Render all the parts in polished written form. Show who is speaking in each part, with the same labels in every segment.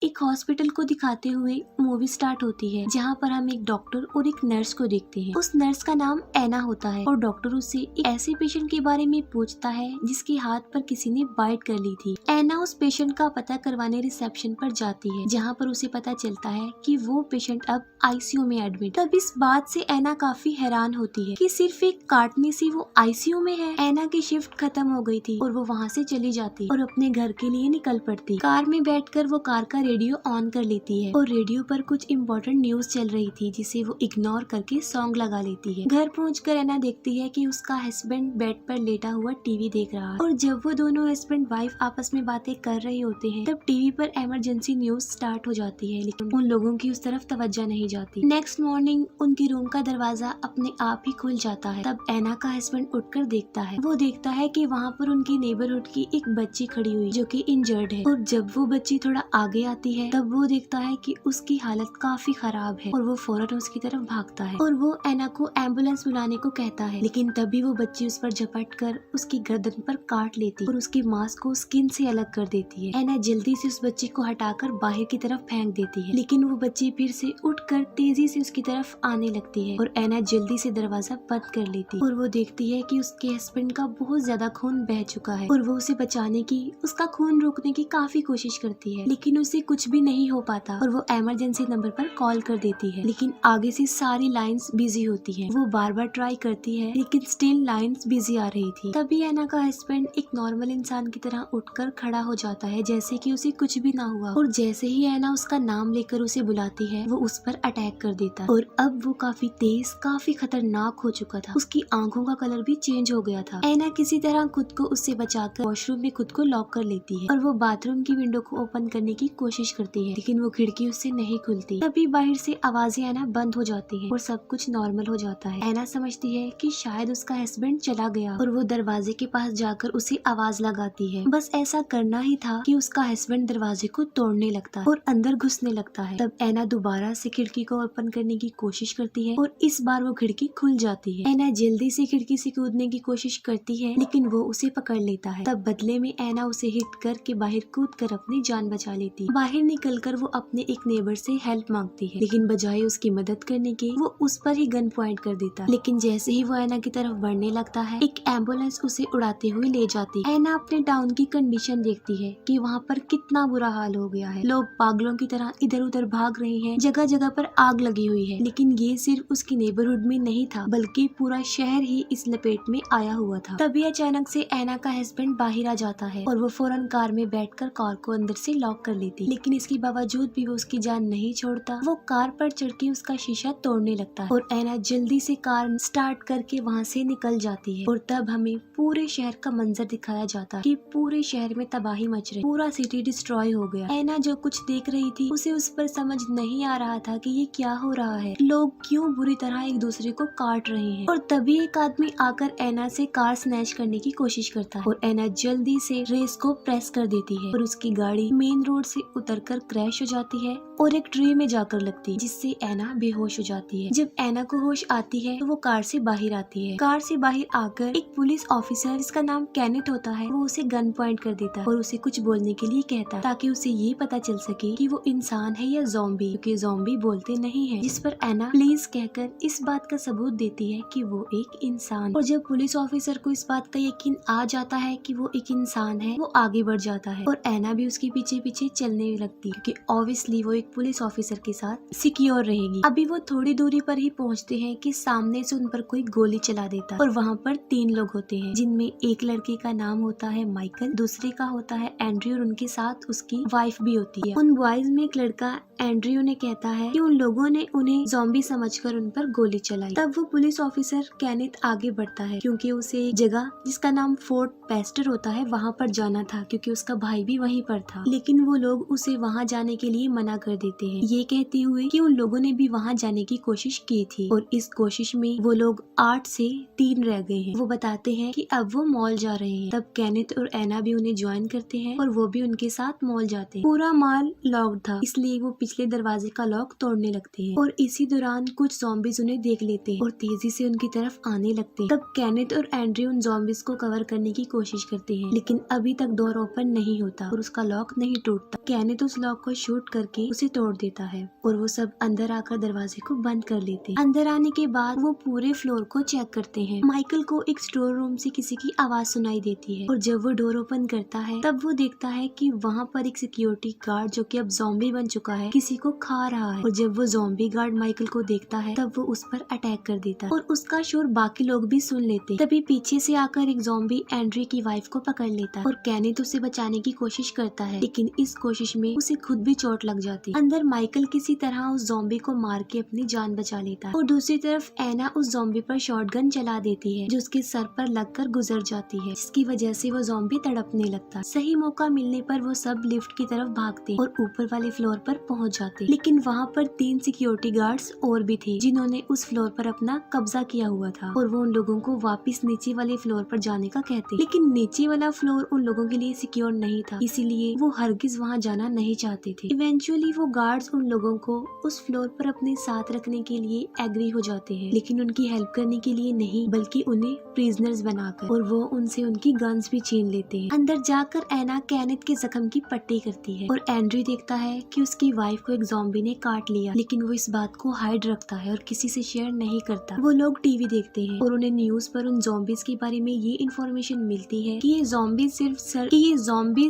Speaker 1: एक हॉस्पिटल को दिखाते हुए मूवी स्टार्ट होती है, जहाँ पर हम एक डॉक्टर और एक नर्स को देखते हैं। उस नर्स का नाम एना होता है और डॉक्टर उससे एक ऐसे पेशेंट के बारे में पूछता है जिसके हाथ पर किसी ने बाइट कर ली थी। एना उस पेशेंट का पता करवाने रिसेप्शन पर जाती है, जहाँ पर उसे पता चलता है कि वो पेशेंट अब आईसीयू में एडमिट। तब इस बात से एना काफी हैरान होती है कि सिर्फ एक काटने से वो आईसीयू में है। एना की शिफ्ट खत्म हो गई थी और वो वहाँ से चली जाती और अपने घर के लिए निकल पड़ती। कार में बैठकर वो कार का रेडियो ऑन कर लेती है और रेडियो पर कुछ इम्पोर्टेंट न्यूज चल रही थी, जिसे वो इग्नोर करके सॉन्ग लगा लेती है। घर पहुंचकर एना देखती है कि उसका हस्बैंड बेड पर लेटा हुआ टीवी देख रहा है और जब वो दोनों हस्बैंड वाइफ आपस में बातें कर रहे होते हैं, तब टीवी पर इमरजेंसी न्यूज स्टार्ट हो जाती है, लेकिन उन लोगों की उस तरफ तवज्जो नहीं जाती। नेक्स्ट मॉर्निंग उनकी रूम का दरवाजा अपने आप ही खुल जाता है। तब एना का हस्बैंड उठकर देखता है। वो देखता है कि वहाँ पर उनकी नेबरहुड की एक बच्ची खड़ी हुई जो कि इंजर्ड है, और जब वो बच्ची थोड़ा आगे आती है तब वो देखता है कि उसकी हालत काफी खराब है और वो फौरन उसकी तरफ भागता है और वो एना को एम्बुलेंस बुलाने को कहता है, लेकिन तभी वो बच्ची उस पर झपट कर उसकी गर्दन पर काट लेती और उसकी मांस को स्किन से अलग कर देती है। एना जल्दी से उस बच्ची को हटाकर बाहर की तरफ फेंक देती है, लेकिन वो बच्ची फिर से उठकर तेजी से उसकी तरफ आने लगती है और एना जल्दी से दरवाजा बंद कर लेती और वो देखती है कि उसके हस्बैंड का बहुत ज्यादा खून बह चुका है और वो उसे बचाने की, उसका खून रोकने की काफी कोशिश करती है, लेकिन उसे कुछ भी नहीं हो पाता और वो इमरजेंसी नंबर पर कॉल कर देती है, लेकिन आगे से सारी लाइंस बिजी होती है। वो बार बार ट्राई करती है लेकिन स्टिल लाइंस बिजी आ रही थी। तभी एना का हस्बैंड एक नॉर्मल इंसान की तरह उठकर खड़ा हो जाता है, जैसे कि उसे कुछ भी ना हुआ, और जैसे ही एना उसका नाम लेकर उसे बुलाती है वो उस पर अटैक कर देता है और अब वो काफी तेज, काफी खतरनाक हो चुका था। उसकी आंखों का कलर भी चेंज हो गया था। एना किसी तरह खुद को उससे बचाकर वॉशरूम में खुद को लॉक कर लेती है और वो बाथरूम की विंडो को ओपन करने की कोशिश करती है, लेकिन वो खिड़की उससे नहीं खुलती। तभी बाहर से आवाजें आना बंद हो जाती है और सब कुछ नॉर्मल हो जाता है। एना समझती है कि शायद उसका हस्बैंड चला गया और वो दरवाजे के पास जाकर उसे आवाज लगाती है। बस ऐसा करना ही था कि उसका हस्बैंड दरवाजे को तोड़ने लगता है और अंदर घुसने लगता है। तब एना दोबारा से खिड़की को ओपन करने की कोशिश करती है और इस बार वो खिड़की खुल जाती है। एना जल्दी से खिड़की से कूदने की कोशिश करती है, लेकिन वो उसे पकड़ लेता है। तब बदले में एना उसे हिट करके बाहर कूद कर अपनी जान बचा लेती है। बाहर निकलकर वो अपने एक नेबर से हेल्प मांगती है, लेकिन बजाय उसकी मदद करने के वो उस पर ही गन पॉइंट कर देता है। लेकिन जैसे ही वो एना की तरफ बढ़ने लगता है, एक एम्बुलेंस उसे उड़ाते हुए ले जाती है। एना अपने टाउन की कंडीशन देखती है कि वहाँ पर कितना बुरा हाल हो गया है। लोग पागलों की तरह इधर उधर भाग रहे हैं, जगह जगह पर आग लगी हुई है, लेकिन ये सिर्फ उसकी नेबरहुड में नहीं था, बल्कि पूरा शहर ही इस लपेट में आया हुआ था। तभी अचानक से एना का हस्बैंड बाहर आ जाता है और वो फौरन कार में बैठकर कार को अंदर से लॉक कर लेती, लेकिन इसके बावजूद भी वो उसकी जान नहीं छोड़ता। वो कार पर चढ़ के उसका शीशा तोड़ने लगता है और एना जल्दी से कार स्टार्ट करके वहाँ से निकल जाती है। और तब हमें पूरे शहर का मंजर दिखाया जाता है कि पूरे शहर में तबाही मच रही, पूरा सिटी डिस्ट्रॉय हो गया। एना जो कुछ देख रही थी उसे उस पर समझ नहीं आ रहा था कि ये क्या हो रहा है, लोग क्यों बुरी तरह एक दूसरे को काट रहे हैं। और तभी एक आदमी आकर एना से कार स्नैच करने की कोशिश करता है और एना जल्दी से रेस को प्रेस कर देती है और उसकी गाड़ी मेन रोड से उतरकर क्रैश हो जाती है और एक ट्री में जाकर लगती है, जिससे एना बेहोश हो जाती है। जब एना को होश आती है तो वो कार से बाहर आती है। कार से बाहर आकर एक पुलिस ऑफिसर जिसका नाम केनेथ होता है, वो उसे गन पॉइंट कर देता है और उसे कुछ बोलने के लिए कहता है, ताकि उसे ये पता चल सके कि वो इंसान है या ज़ॉम्बी, क्योंकि ज़ॉम्बी बोलते नहीं है। जिस पर एना प्लीज कहकर इस बात का सबूत देती है कि वो एक इंसान। और जब पुलिस ऑफिसर को इस बात का यकीन आ जाता है कि वो एक इंसान है, वो आगे बढ़ जाता है और एना भी उसके पीछे पीछे चलने लगती है, क्योंकि ऑब्वियसली वो एक पुलिस ऑफिसर के साथ सिक्योर रहेगी। अभी वो थोड़ी दूरी पर ही पहुंचते हैं कि सामने से उन पर कोई गोली चला देता है और वहाँ पर 3 लोग होते हैं, जिनमें एक लड़के का नाम होता है माइकल, दूसरे का होता है एंड्रयू और उनके साथ उसकी वाइफ भी होती है। उन बॉयज में एक लड़का एंड्रयू ने कहता है कि उन लोगों ने उन्हें ज़ॉम्बी समझकर उन पर गोली चलाई। तब वो पुलिस ऑफिसर केनेथ आगे बढ़ता है, क्योंकि उसे एक जगह जिसका नाम फोर्ट पेस्टर होता है वहाँ पर जाना था, क्योंकि उसका भाई भी वहीं पर था, लेकिन वो लोग उसे वहाँ जाने के लिए मना कर देते हैं, ये कहते हुए कि उन लोगों ने भी वहाँ जाने की कोशिश की थी और इस कोशिश में वो लोग 8 से 3 रह गए हैं। वो बताते हैं कि अब वो मॉल जा रहे हैं। तब केनेथ और एना भी उन्हें ज्वाइन करते हैं और वो भी उनके साथ मॉल जाते हैं। पूरा मॉल लॉक था, इसलिए वो पिछले दरवाजे का लॉक तोड़ने लगते हैं और इसी दौरान कुछ ज़ॉम्बीज उन्हें देख लेते हैं और तेजी से उनकी तरफ आने लगते हैं। तब केनेथ और एंड्रयू उन ज़ॉम्बीज को कवर करने की कोशिश करते हैं, लेकिन अभी तक डोर ओपन नहीं होता और उसका लॉक नहीं टूटता। केनेथ कैनेथ उस लॉक को शूट करके उसे तोड़ देता है और वो सब अंदर आकर दरवाजे को बंद कर लेते हैं। अंदर आने के बाद वो पूरे फ्लोर को चेक करते हैं। माइकल को एक स्टोर रूम से किसी की आवाज सुनाई देती है और जब वो डोर ओपन करता है तब वो देखता है कि वहाँ पर एक सिक्योरिटी गार्ड जो कि अब ज़ॉम्बी बन चुका है किसी को खा रहा है। और जब वो ज़ॉम्बी गार्ड माइकल को देखता है तब वो उस पर अटैक कर देता है और उसका शोर बाकी लोग भी सुन लेते हैं। तभी पीछे से आकर एक ज़ॉम्बी एंड्री की वाइफ को पकड़ लेता है और कैनेथ उसे बचाने की कोशिश करता है, लेकिन इस कोशिश में उसे खुद भी चोट लग जाती है। अंदर माइकल किसी तरह उस ज़ॉम्बी को मार के अपनी जान बचा लेता है और दूसरी तरफ एना उस ज़ॉम्बी पर शॉटगन चला देती है जो उसके सर पर लगकर गुजर जाती है, जिसकी वजह से वो ज़ॉम्बी तड़पने लगता है। सही मौका मिलने पर वो सब लिफ्ट की तरफ भागते हैं और ऊपर वाले फ्लोर पर पहुंच जाते हैं, लेकिन वहाँ पर 3 सिक्योरिटी गार्ड्स और भी थे जिन्होंने उस फ्लोर पर अपना कब्जा किया हुआ था और वो उन लोगों को वापस नीचे वाले फ्लोर पर जाने का कहते, लेकिन नीचे वाला फ्लोर उन लोगों के लिए सिक्योर नहीं था, इसीलिए वो हरगिज वहाँ जाना नहीं चाहते थे। इवेंचुअली वो गार्ड्स उन लोगों को उस फ्लोर पर अपने साथ रखने के लिए एग्री हो जाते हैं, लेकिन उनकी हेल्प करने के लिए नहीं बल्कि उन्हें प्रिजनर्स बनाकर, और वो उनसे उनकी गन्स भी छीन लेते हैं। अंदर जाकर एना कैनेथ के जख्म की पट्टी करती है और एंड्री देखता है कि उसकी वाइफ को एक ज़ॉम्बी ने काट लिया, लेकिन वो इस बात को हाइड रखता है और किसी से शेयर नहीं करता। वो लोग टीवी देखते हैं और उन्हें न्यूज पर उन ज़ॉम्बीज के बारे में ये इन्फॉर्मेशन मिलती है कि ये ज़ॉम्बी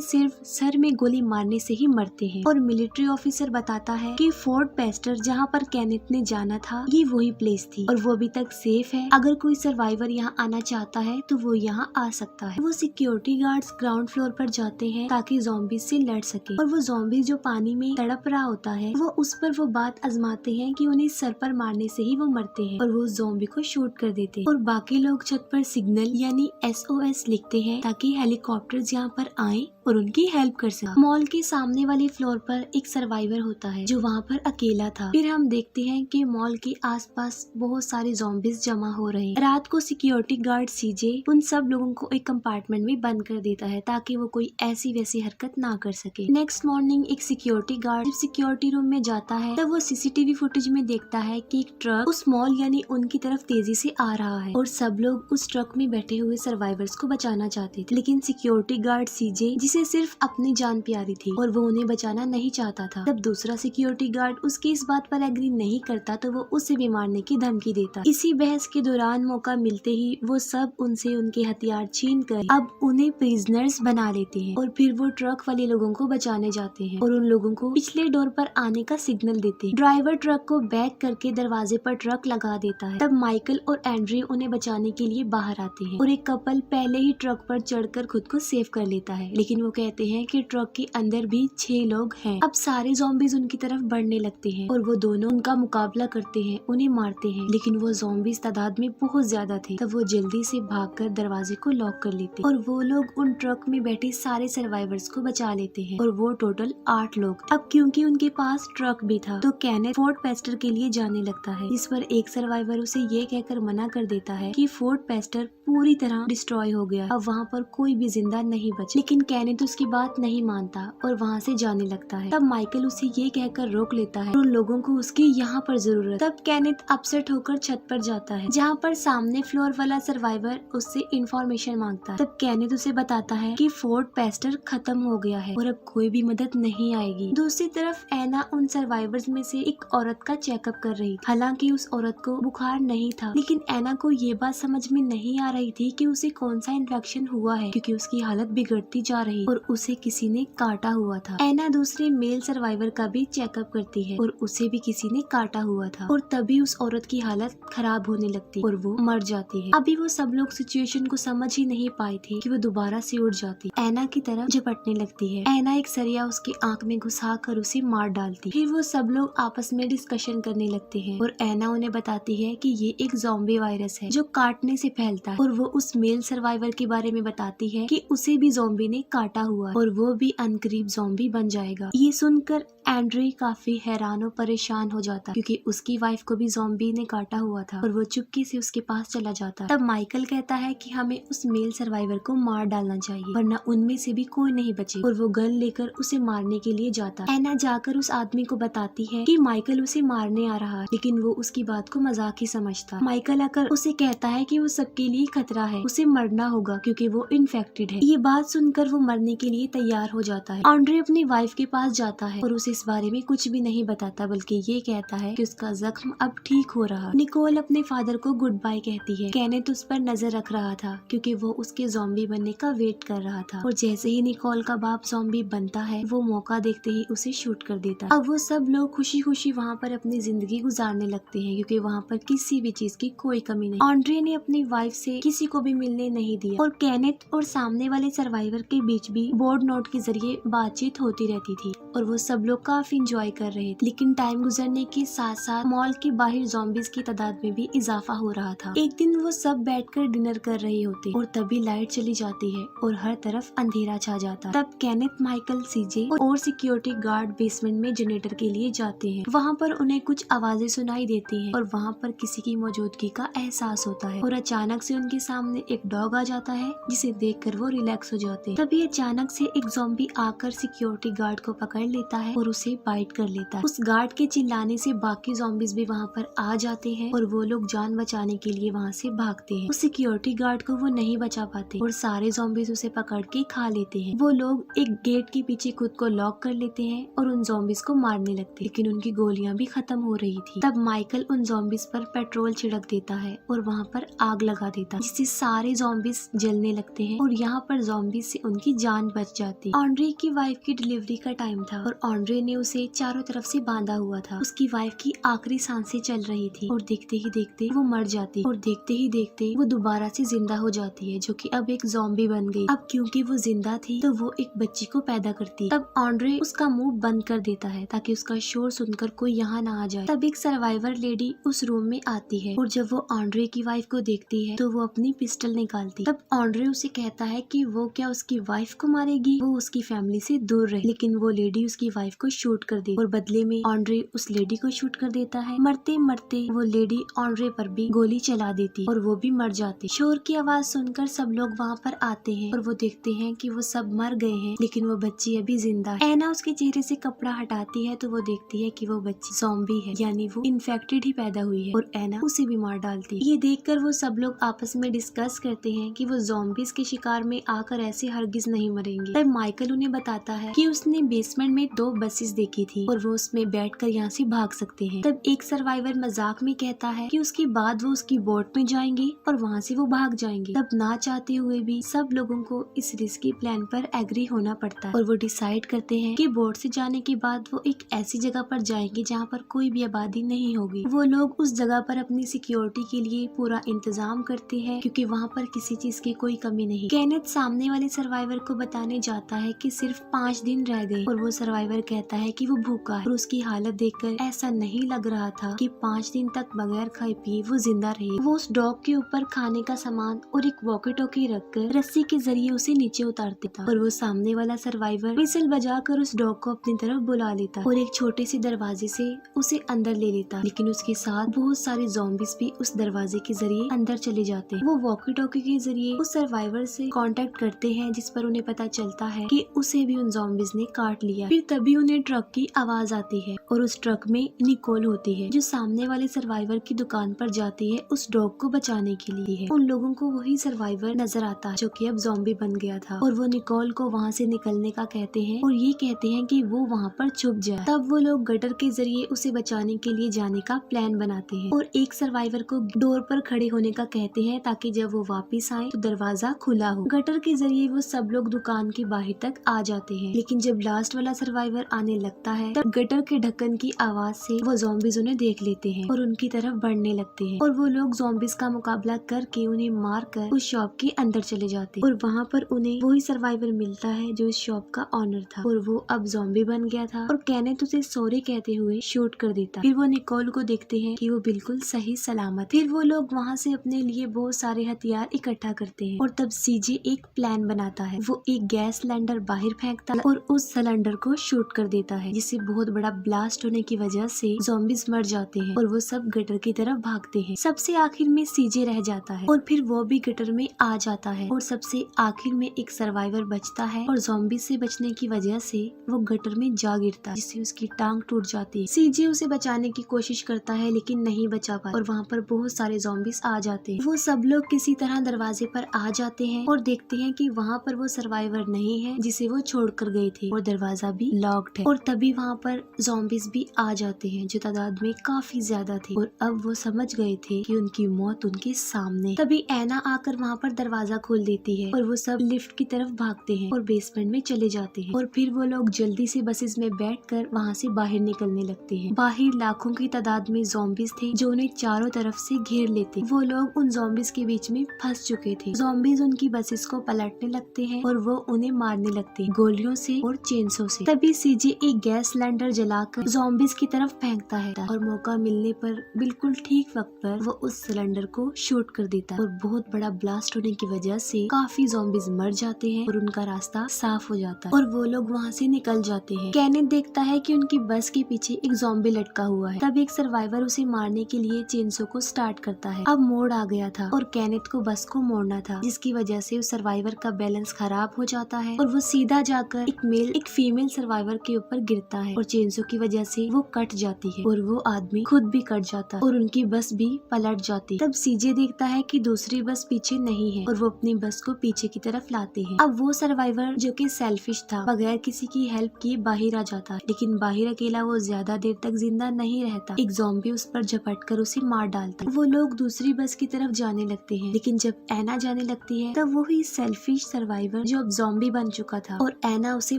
Speaker 1: सिर्फ सर में गोली मारने से ही मरते हैं। और मिलिट्री ऑफिसर बताता है कि फोर्ट पेस्टर जहाँ पर कैनेथ ने जाना था ये वही प्लेस थी और वो अभी तक सेफ है। अगर कोई सर्वाइवर यहाँ आना चाहता है तो वो यहाँ आ सकता है। वो सिक्योरिटी गार्ड्स ग्राउंड फ्लोर पर जाते हैं ताकि ज़ॉम्बीज से लड़ सके और वो ज़ॉम्बी जो पानी में तड़प रहा होता है वो उस पर वो बात आजमाते हैं कि उन्हें सर पर मारने से ही वो मरते हैं और वो ज़ॉम्बी को शूट कर देते हैं। और बाकी लोग छत पर सिग्नल यानी SOS लिखते हैं ताकि हेलीकॉप्टर्स यहाँ पर आए और उनकी हेल्प कर सके। मॉल के सामने वाले फ्लोर पर एक सर्वाइवर होता है जो वहाँ पर अकेला था। फिर हम देखते हैं कि मॉल के आसपास बहुत सारे ज़ॉम्बीज जमा हो रहे हैं। रात को सिक्योरिटी गार्ड CJ उन सब लोगों को एक कंपार्टमेंट में बंद कर देता है ताकि वो कोई ऐसी वैसी हरकत ना कर सके। नेक्स्ट मॉर्निंग एक सिक्योरिटी गार्ड सिक्योरिटी रूम में जाता है तब वो CCTV फुटेज में देखता है कि एक ट्रक उस मॉल यानी उनकी तरफ तेजी से आ रहा है और सब लोग उस ट्रक में बैठे हुए सर्वाइवर्स को बचाना चाहते थे, लेकिन सिक्योरिटी गार्ड CJ जिसे सिर्फ अपनी जान प्यारी थी और वो उन्हें बचाना नहीं चाहता था। तब दूसरा सिक्योरिटी गार्ड उसकी इस बात पर एग्री नहीं करता तो वो उसे भी मारने की धमकी देता। इसी बहस के दौरान मौका मिलते ही वो सब उनसे उनके हथियार छीन कर अब उन्हें प्रिजनर्स बना लेते हैं और फिर वो ट्रक वाले लोगों को बचाने जाते हैं और उन लोगों को पिछले डोर पर आने का सिग्नल देते हैं। ड्राइवर ट्रक को बैक करके दरवाजे पर ट्रक लगा देता है। तब माइकल और एंड्री उन्हें बचाने के लिए बाहर आते हैं और एक कपल पहले ही ट्रक पर चढ़कर खुद को सेव कर लेता है, लेकिन वो कहते हैं कि ट्रक के अंदर भी 6 लोग हैं। अब सारे ज़ॉम्बीज उनकी तरफ बढ़ने लगते हैं और वो दोनों उनका मुकाबला करते हैं, उन्हें मारते हैं, लेकिन वो ज़ॉम्बीज तादाद में बहुत ज्यादा थे। तब वो जल्दी से भागकर दरवाजे को लॉक कर लेते और वो लोग उन ट्रक में बैठे सारे सर्वाइवर्स को बचा लेते हैं और वो टोटल 8 लोग। अब क्योंकि उनके पास ट्रक भी था तो कैनेथ फोर्ट पेस्टर के लिए जाने लगता है, इस पर एक सर्वाइवर उसे ये कहकर मना कर देता है कि फोर्ट पेस्टर पूरी तरह डिस्ट्रॉय हो गया, अब वहाँ पर कोई भी जिंदा नहीं बचा। लेकिन कैनेथ उसकी बात नहीं मानता और वहाँ से जाने लगता है। तब माइकल उसे ये कहकर रोक लेता है उन लोगों को उसकी यहाँ पर जरूरत। तब कैनेथ अपसेट होकर छत पर जाता है जहाँ पर सामने फ्लोर वाला सर्वाइवर उससे इंफॉर्मेशन मांगता है। तब कैनेथ उसे बताता है कि फोर्ट पेस्टर खत्म हो गया है और अब कोई भी मदद नहीं आएगी। दूसरी तरफ एना उन सर्वाइवर्स में से एक औरत का चेकअप कर रही थी। हालांकि उस औरत को बुखार नहीं था, लेकिन एना को ये बात समझ में नहीं आ रही थी कि उसे कौन सा इन्फेक्शन हुआ है क्योंकि उसकी हालत बिगड़ती जा रही और उसे किसी ने काटा हुआ था। एना दूसरे मेल सर्वाइवर का भी चेकअप करती है और उसे भी किसी ने काटा हुआ था और तभी उस औरत की हालत खराब होने लगती और वो मर जाती है। अभी वो सब लोग सिचुएशन को समझ ही नहीं पाए थे कि वो दोबारा से उठ जाती, एना की तरफ झपटने लगती है। एना एक सरिया उसकी आंख में घुसा कर उसे मार डालती। फिर वो सब लोग आपस में डिस्कशन करने लगते हैं और एना उन्हें बताती है कि ये एक ज़ॉम्बी वायरस है जो काटने से फैलता है और वो उस मेल सर्वाइवर के बारे में बताती है कि उसे भी ज़ॉम्बी ने काटा हुआ है और वो भी अनकरीब ज़ॉम्बी बन जाएगा। ये सुनकर एंड्रे काफी हैरान और परेशान हो जाता है क्योंकि उसकी वाइफ को भी ज़ॉम्बी ने काटा हुआ था और वो चुपके से उसके पास चला जाता है। तब माइकल कहता है कि हमें उस मेल सर्वाइवर को मार डालना चाहिए वरना उनमें से भी कोई नहीं बचे और वो गन लेकर उसे मारने के लिए जाता है। एना जाकर उस आदमी को बताती है कि माइकल उसे मारने आ रहा है लेकिन वो उसकी बात को मजाक ही समझता। माइकल आकर उसे कहता है कि वो सबके लिए खतरा है, उसे मरना होगा क्योंकि वो इन्फेक्टेड है। ये बात सुनकर वो मरने के लिए तैयार हो जाता है। एंड्रे अपनी वाइफ के पास जाता है और उसे इस बारे में कुछ भी नहीं बताता बल्कि ये कहता है कि उसका जख्म अब ठीक हो रहा। निकोल अपने फादर को गुड बाय कहती है। केनेथ उस पर नजर रख रहा था क्योंकि वो उसके ज़ॉम्बी बनने का वेट कर रहा था और जैसे ही निकोल का बाप ज़ॉम्बी बनता है वो मौका देखते ही उसे शूट कर देता। अब वो सब लोग खुशी खुशी वहाँ पर अपनी जिंदगी गुजारने लगते हैं क्योंकि वहाँ पर किसी भी चीज की कोई कमी नहीं। एंड्रे ने अपनी वाइफ से किसी को भी मिलने नहीं दिया और केनेथ और सामने वाले सर्वाइवर के बीच भी बोर्ड नोट के जरिए बातचीत होती रहती थी और वो सब लोग काफी इंजॉय कर रहे थे। लेकिन टाइम गुजरने के साथ साथ मॉल के बाहर ज़ॉम्बीज की तादाद में भी इजाफा हो रहा था। एक दिन वो सब बैठकर डिनर कर रहे होते और तभी लाइट चली जाती है और हर तरफ अंधेरा छा जाता। तब केनेथ, माइकल, सीजे और सिक्योरिटी गार्ड बेसमेंट में जनरेटर के लिए जाते हैं। वहाँ पर उन्हें कुछ आवाजें सुनाई देती हैं और वहाँ पर किसी की मौजूदगी का एहसास होता है और अचानक से उनके सामने एक डॉग आ जाता है जिसे देखकर वो रिलैक्स हो जाते हैं। तभी अचानक से एक ज़ॉम्बी आकर सिक्योरिटी गार्ड को पकड़ लेता है और उसे बाइट कर लेता है। उस गार्ड के चिल्लाने से बाकी ज़ॉम्बीज भी वहाँ पर आ जाते हैं और वो लोग जान बचाने के लिए वहाँ से भागते हैं। उस सिक्योरिटी गार्ड को वो नहीं बचा पाते और सारे ज़ॉम्बीज उसे पकड़ के खा लेते हैं। वो लोग एक गेट के पीछे खुद को लॉक कर लेते हैं और उन ज़ॉम्बीज को मारने लगते हैं लेकिन उनकी गोलियां भी खत्म हो रही थी। तब माइकल उन ज़ॉम्बीज पर पेट्रोल छिड़क देता है और वहाँ पर आग लगा देता है जिससे सारे ज़ॉम्बीज जलने लगते हैं और यहाँ पर ज़ॉम्बीज से उनकी जान बच जाती है। एंड्रे की वाइफ की डिलीवरी का टाइम था और एंड्रे ने उसे चारों तरफ से बांधा हुआ था। उसकी वाइफ की आखिरी सांसें चल रही थी और देखते ही देखते वो मर जाती और देखते ही देखते वो दोबारा से जिंदा हो जाती है जो कि अब एक ज़ॉम्बी बन गई। अब क्योंकि वो जिंदा थी तो वो एक बच्ची को पैदा करती है। तब एंड्रे उसका मुंह बंद कर देता है ताकि उसका शोर सुनकर कोई यहाँ ना आ जाए। तब एक सर्वाइवर लेडी उस रूम में आती है और जब वो एंड्रे की वाइफ को देखती है तो वो अपनी पिस्टल निकालती। तब एंड्रे उसे कहता है कि वो क्या उसकी वाइफ को मारेगी, वो उसकी फैमिली से दूर रहे। लेकिन वो लेडी उसकी वाइफ को शूट कर दे और बदले में एंड्रे उस लेडी को शूट कर देता है। मरते मरते वो लेडी एंड्रे पर भी गोली चला देती और वो भी मर जाती। शोर की आवाज सुनकर सब लोग वहाँ पर आते हैं और वो देखते हैं कि वो सब मर गए हैं लेकिन वो बच्ची अभी जिंदा है। एना उसके चेहरे से कपड़ा हटाती है तो वो देखती है कि वो बच्ची ज़ॉम्बी है यानी वो इन्फेक्टेड ही पैदा हुई है और एना उसे भी मार डालती है। ये देखकर वो सब लोग आपस में डिस्कस करते हैं कि वो ज़ॉम्बीज के शिकार में आकर ऐसे हरगिज नहीं मरेंगे। तब माइकल उन्हें बताता है कि उसने बेसमेंट में 2 बसेस देखी थी और वो उसमें बैठकर यहाँ से भाग सकते हैं। तब एक सर्वाइवर मजाक में कहता है कि उसके बाद वो उसकी बोट में जाएंगे और वहाँ से वो भाग जाएंगे। तब ना चाहते हुए भी सब लोगों को इस रिस्की प्लान पर एग्री होना पड़ता है और वो डिसाइड करते हैं कि बोट से जाने के बाद वो एक ऐसी जगह पर जाएंगे जहाँ पर कोई भी आबादी नहीं होगी। वो लोग उस जगह पर अपनी सिक्योरिटी के लिए पूरा इंतजाम करते हैं क्योंकि वहाँ पर किसी चीज की कोई कमी नहीं। केनेथ सामने वाले सर्वाइवर को बताने जाता है कि सिर्फ 5 दिन रह गए और वो सर्वाइवर कहता है कि वो भूखा है और उसकी हालत देखकर ऐसा नहीं लग रहा था कि 5 दिन तक बगैर खाए पिए वो जिंदा रहे। वो उस डॉग के ऊपर खाने का सामान और एक वॉकी टॉकी रखकर रस्सी के जरिए उसे नीचे उतार देता और वो सामने वाला सर्वाइवर विसल बजाकर उस डॉग को अपनी तरफ बुला लेता और एक छोटे से दरवाजे से उसे अंदर ले लेता। लेकिन उसके साथ बहुत सारे ज़ॉम्बीज भी उस दरवाजे के जरिए अंदर चले जाते हैं। वो वॉकी टॉकी के जरिए उस सर्वाइवर से कांटेक्ट करते हैं जिस पर उन्हें पता चलता है कि उसे भी उन ज़ॉम्बीज ने काट लिया। फिर तभी उन्हें ट्रक की आवाज आती है और उस ट्रक में निकोल होती है जो सामने वाले सर्वाइवर की दुकान पर जाती है उस डॉग को बचाने के लिए है। उन लोगों को वही सर्वाइवर नजर आता है जो कि अब ज़ॉम्बी बन गया था और वो निकोल को वहाँ से निकलने का कहते हैं और ये कहते हैं कि वो वहाँ पर छुप जाए। तब वो लोग गटर के जरिए उसे बचाने के लिए जाने का प्लान बनाते हैं और एक सर्वाइवर को डोर पर खड़े होने का कहते हैं ताकि जब वो वापस आए तो दरवाजा खुला हो। गटर के जरिए वो सब लोग दुकान के बाहर तक आ जाते हैं लेकिन जब लास्ट वाला सर्वाइवर आने लगता है तब गटर के ढक्कन की आवाज से वो ज़ॉम्बीज उन्हें देख लेते हैं और उनकी तरफ बढ़ने लगते हैं और वो लोग ज़ॉम्बीज का मुकाबला करके उन्हें मार कर उस शॉप के अंदर चले जाते हैं और वहाँ पर उन्हें वही सर्वाइवर मिलता है जो इस शॉप का ऑनर था और वो अब ज़ॉम्बी बन गया था और केनेथ उसे सॉरी कहते हुए शूट कर देता। फिर वो निकोल को देखते हैं कि वो बिल्कुल सही सलामत। फिर वो लोग वहाँ से अपने लिए बहुत सारे हथियार इकट्ठा करते हैं और तब सीजे एक प्लान बनाता है। वो एक गैस सिलेंडर बाहर फेंकता है और उस सिलेंडर को शूट कर देता है, जिससे बहुत बड़ा ब्लास्ट होने की वजह से ज़ॉम्बीज मर जाते हैं और वो सब गटर की तरफ भागते हैं। सबसे आखिर में सीजे रह जाता है और फिर वो भी गटर में आ जाता है और सबसे आखिर में एक सर्वाइवर बचता है और ज़ॉम्बीज से बचने की वजह से वो गटर में जा गिरता है, जिससे उसकी टांग टूट जाती है। सीजे उसे बचाने की कोशिश करता है लेकिन नहीं बचा पाता और वहाँ पर बहुत सारे ज़ॉम्बीज आ जाते हैं। वो सब लोग किसी तरह दरवाजे पर आ जाते हैं और देखते हैं कि वहाँ पर वो सर्वाइवर नहीं है जिसे वो छोड़कर गए थे और दरवाजा भी लॉक्ड है। और तभी वहाँ पर ज़ॉम्बीज भी आ जाते हैं जो तादाद में काफी ज्यादा थे और अब वो समझ गए थे कि उनकी मौत उनके सामने। तभी ऐना आकर वहाँ पर दरवाजा खोल देती है और वो सब लिफ्ट की तरफ भागते हैं और बेसमेंट में चले जाते हैं और फिर वो लोग जल्दी से बसेस में बैठकर वहाँ से बाहर निकलने लगते हैं। बाहर लाखों की तादाद में ज़ॉम्बीज थे जो उन्हें चारों तरफ से घेर लेते। वो लोग उन ज़ॉम्बीज के बीच में फंस चुके थे। ज़ॉम्बीज उनकी बसेस को पलटने लगते हैं और वो उन्हें मारने लगते हैं गोलियों से और चेंसों से। तभी सीजे एक गैस सिलेंडर जलाकर ज़ॉम्बीज की तरफ फेंकता है और मौका मिलने पर बिल्कुल ठीक वक्त पर वो उस सिलेंडर को शूट कर देता है और बहुत बड़ा ब्लास्ट होने की वजह से काफी ज़ॉम्बीज मर जाते हैं और उनका रास्ता साफ हो जाता है और वो लोग वहाँ से निकल जाते हैं। केनेथ देखता है कि उनकी बस के पीछे एक ज़ॉम्बी लटका हुआ है। तब एक सर्वाइवर उसे मारने के लिए चेनसो को स्टार्ट करता है। अब मोड़ आ गया था और केनेथ को बस को मोड़ना था, जिसकी वजह से उस सर्वाइवर का बैलेंस खराब हो जाता है और वो सीधा जाकर एक मेल एक फीमेल सर्वाइवर के ऊपर गिरता है और चेनसो की वजह से वो कट जाती है और वो आदमी खुद भी कट जाता है और उनकी बस भी पलट जाती है। तब सीजे देखता है कि दूसरी बस पीछे नहीं है और वो अपनी बस को पीछे की तरफ लाते हैं। अब वो सर्वाइवर जो कि सेल्फिश था बगैर किसी की हेल्प किए बाहर आ जाता है, लेकिन बाहर अकेला वो ज्यादा देर तक जिंदा नहीं रहता। एक ज़ॉम्बी उस पर झपट कर उसे मार डालता है। वो लोग दूसरी बस की तरफ जाने लगते हैं, लेकिन जब ऐना जाने लगती है तब वो ही सेल्फिश सर्वाइवर जो अब ज़ॉम्बी बन चुका था और ऐना उसे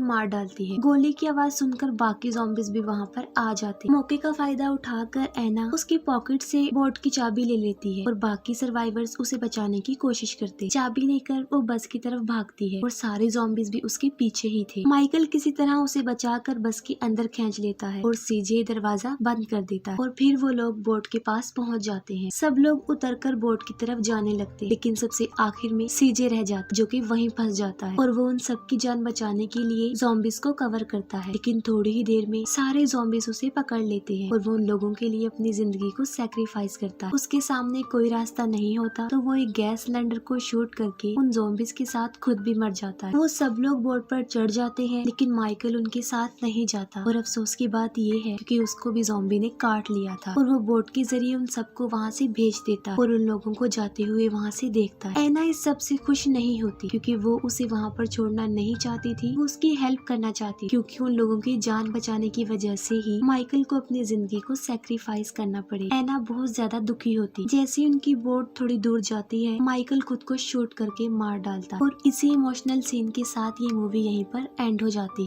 Speaker 1: मार डालती है। गोली की आवाज सुनकर बाकी ज़ॉम्बीज भी वहाँ पर आ जाते। मौके का फायदा उठाकर ऐना उसकी पॉकेट से बोट की चाबी ले लेती है और बाकी सर्वाइवर्स उसे बचाने की कोशिश करते। चाबी लेकर वो बस की तरफ भागती है और सारे ज़ॉम्बीज भी उसके पीछे ही थे। माइकल किसी तरह उसे बचाकर बस के अंदर खींच लेता है और सीजे दरवाजा बंद कर देता है और फिर वो लोग बोट के पास पहुँच जाते हैं। सब लोग उतरकर बोट की तरफ जाने लगते, लेकिन सबसे आखिर में सीजे रह जाता जो कि वहीं फंस जाता है और वो उन सबकी जान बचाने के लिए ज़ॉम्बीज को कवर करता है। लेकिन थोड़ी ही देर में सारे ज़ॉम्बीज उसे पकड़ लेते हैं और वो उन लोगों के लिए अपनी जिंदगी को सैक्रिफाइस करता है। उसके सामने कोई रास्ता नहीं होता तो वो एक गैस सिलेंडर को शूट करके उन ज़ॉम्बीज के साथ खुद भी मर जाता है। वो सब लोग बोट पर चढ़ जाते हैं, लेकिन माइकल उनके साथ नहीं जाता और अफसोस की बात ये है क्योंकि उसको भी ज़ॉम्बी ने काट लिया था और वो बोट के जरिए उन सबको वहाँ से भेज देता है और उन लोगों को जाते हुए वहाँ से देखता है। ऐना इस सब से खुश नहीं होती क्योंकि वो उसे वहाँ पर छोड़ना नहीं चाहती थी, वो उसकी हेल्प करना चाहती क्योंकि उन लोगों की जान बचाने की वजह से ही माइकल को अपनी जिंदगी को सैक्रिफाइस करना पड़े। ऐना बहुत ज्यादा दुखी होती। जैसे ही उनकी बोट थोड़ी दूर जाती है माइकल खुद को शूट करके मार डालता और इसी इमोशनल सीन के साथ ये मूवी यहीं पर एंड हो जाती।